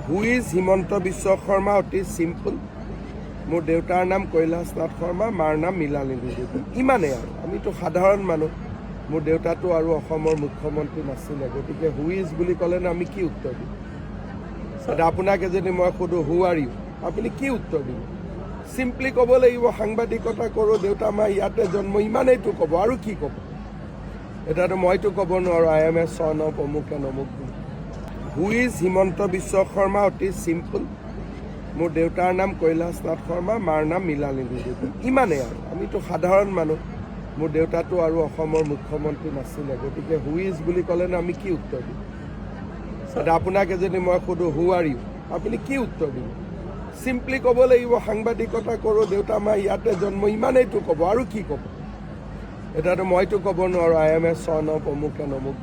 who is Himanta Biswa Sarma অতি simple মোৰ দেউতাৰ নাম কৈলাশ নাথ শৰ্মা মাৰ নাম মীলানিধি দেৱী ইমানেই আৰু আমিতো সাধাৰণ মানুহ মোৰ দেউতাটো আৰু অসমৰ মুখ্যমন্ত্ৰী নাছিলে গতিকে হু ইজ বুলি ক'লেনো আমি কি উত্তৰ দিম আপোনাক যদি মই সোধোঁ হু আৰ ইউ আপুনি কি উত্তৰ দিব চিম্পলি ক'ব লাগিব সাংবাদিকতা কৰোঁ দেউতা মা ইয়াতে জন্ম ইমানেইতো ক'ব আৰু কি ক'ব এতিয়াতো মইতো ক'ব নোৱাৰোঁ আই এম এ চন অফ অমুক এণ্ড অমুক হু ইজ হিমন্ত বিশ্ব শৰ্মা অতি চিম্পল মোৰ দেউতাৰ নাম কৈলাশ নাথ শৰ্মা মাৰ নাম মীলানিধি দেৱী ইমানেই আৰু আমিতো সাধাৰণ মানুহ মোৰ দেউতাটো আৰু অসমৰ মুখ্যমন্ত্ৰী নাছিলে গতিকে হু ইজ বুলি ক'লেনো আমি কি উত্তৰ দিম আপোনাক যদি মই সোধোঁ হু আৰ ইউ আপুনি কি উত্তৰ দিব চিম্পলি ক'ব লাগিব সাংবাদিকতা কৰোঁ দেউতা মা ইয়াতে জন্ম ইমানেইতো ক'ব আৰু কি ক'ব এতিয়াতো মইতো ক'ব নোৱাৰোঁ আই এম এ চন অফ অমুক এণ্ড অমুক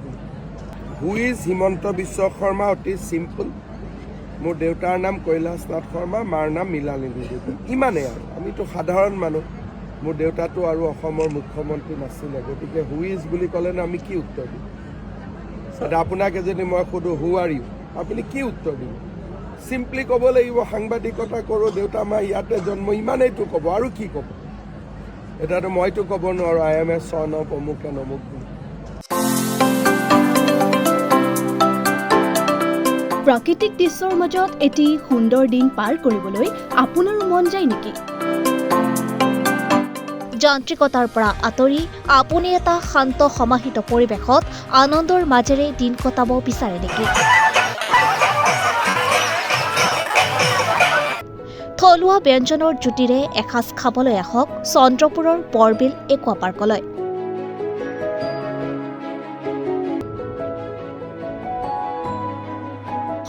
হু ইজ হিমন্ত বিশ্ব শৰ্মা অতি চিম্পল মোৰ দেউতাৰ নাম কৈলাশ নাথ শৰ্মা মাৰ নাম মীলানিধি দেৱী ইমানেই আৰু আমিতো সাধাৰণ মানুহ মোৰ দেউতাটো আৰু অসমৰ মুখ্যমন্ত্ৰী নাছিলে গতিকে হু ইজ বুলি ক'লেনো আমি কি উত্তৰ দিম আপোনাক যদি মই সোধোঁ হু আৰ ইউ আপুনি কি উত্তৰ দিব চিম্পলি ক'ব লাগিব সাংবাদিকতা কৰোঁ দেউতা মা ইয়াতে জন্ম ইমানেইতো ক'ব আৰু কি ক'ব এতিয়াতো মইতো ক'ব নোৱাৰোঁ আই এম এ চন অফ অমুক এণ্ড অমুক প্ৰাকৃতিক দৃশ্যৰ মাজত এটি সুন্দৰ দিন পাৰ কৰিবলৈ আপোনাৰো মন যায় নেকি যান্ত্ৰিকতাৰ পৰা আঁতৰি আপুনি এটা শান্ত সমাহিত পৰিৱেশত আনন্দৰ মাজেৰে দিন কটাব বিচাৰে নেকি থলুৱা ব্যঞ্জনৰ জুতিৰে এসাঁজ খাবলৈ আহক চন্দ্ৰপুৰৰ বৰবিল একুৱা পাৰ্কলৈ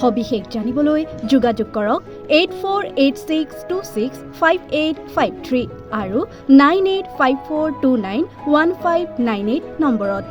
সবিশেষ জানিবলৈ যোগাযোগ কৰক 8486265853 আৰু 9854291598 নম্বৰত